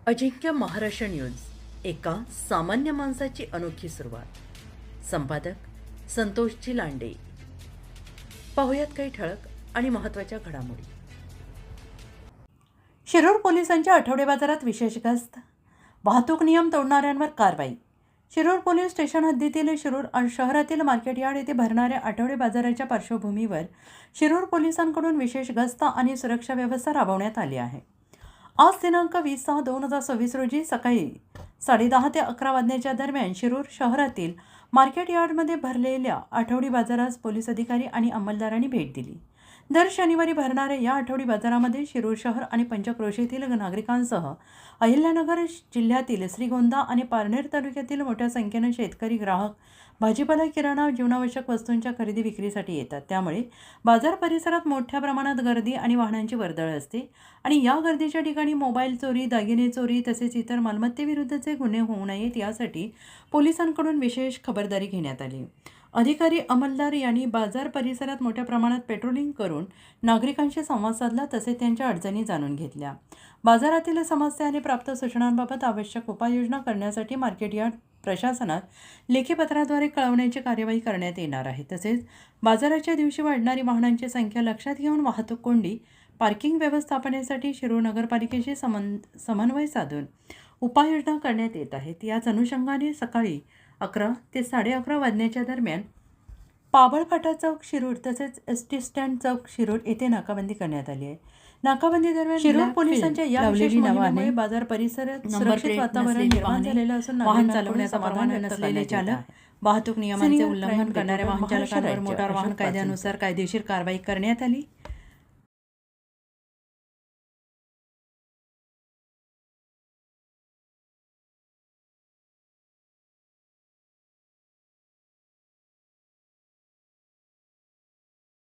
अजिंक्य Maharashtra news, एका सामान्य माणसाची अनोखी सुरुवात. संपादक संतोषजी लांडे. पाहुयात काही ठळक आणि महत्त्वाच्या घडामोडी. शिरूर पोलिसांच्या आठवडे बाजारात विशेष गस्त. वाहतूक नियम तोडणाऱ्यांवर कारवाई. शिरूर पोलीस स्टेशन हद्दीतील शिरूर शहरातील मार्केट यार्ड येथे भरणाऱ्या आठवडे बाजाराच्या पार्श्वभूमीवर शिरूर पोलिसांकडून विशेष गस्त आणि सुरक्षा व्यवस्था राबवण्यात आली आहे. आज दिनांक 20/6/2026 रोजी सकाळी 10:30 ते 11 वाजण्याच्या दरम्यान शिरूर शहरातील मार्केट यार्डमध्ये भरलेल्या आठवडी बाजारास पोलीस अधिकारी आणि अंमलदारांनी भेट दिली. दर शनिवारी भरणाऱ्या या आठवडी बाजारामध्ये शिरूर शहर आणि पंचक्रोशीतील नागरिकांसह अहिल्यानगर जिल्ह्यातील श्रीगोंदा आणि पारनेर तालुक्यातील मोठ्या संख्येनं शेतकरी, ग्राहक भाजीपाला, किराणा, जीवनावश्यक वस्तूंच्या खरेदी विक्रीसाठी येतात. त्यामुळे बाजार परिसरात मोठ्या प्रमाणात गर्दी आणि वाहनांची वर्दळ असते आणि या गर्दीच्या ठिकाणी मोबाईल चोरी, दागिने चोरी तसेच इतर मालमत्तेविरुद्धचे गुन्हे होऊ नयेत यासाठी पोलिसांकडून विशेष खबरदारी घेण्यात आली. अधिकारी, अंमलदार यांनी बाजार परिसरात मोठ्या प्रमाणात पेट्रोलिंग करून नागरिकांशी संवाद साधला तसेच त्यांच्या अडचणी जाणून घेतल्या. बाजारातील समस्या आणि प्राप्त सूचनांबाबत आवश्यक उपाययोजना करण्यासाठी मार्केट यार्ड प्रशासनात लेखी पत्राद्वारे कळवण्याची कार्यवाही करण्यात येणार आहे. तसेच बाजाराच्या दिवशी वाढणारी वाहनांची संख्या लक्षात घेऊन वाहतूक कोंडी, पार्किंग व्यवस्थापनेसाठी शिरूर नगरपालिकेशी समन्वय साधून उपाययोजना करण्यात येत आहेत. याच अनुषंगाने सकाळी 11 ते 11:30 वाजण्याच्या दरम्यान पाबळफाटा चौक शिरूर तसेच ST स्टँड चौक शिरूर येथे नाकाबंदी करण्यात आली आहे. नाकाबंदी दरम्यान शिरूर पोलिसांच्या या विशेष मोहिमेमुळे बाजार परिसरात सुरक्षित वातावरण निर्माण झालेलं असून वाहन चालवण्याचा परवाना नसलेले चालक, वाहतूक नियमांचे उल्लंघन करणाऱ्या वाहन चालकांवर मोटार वाहन कायद्यानुसार कायदेशीर कारवाई करण्यात आली.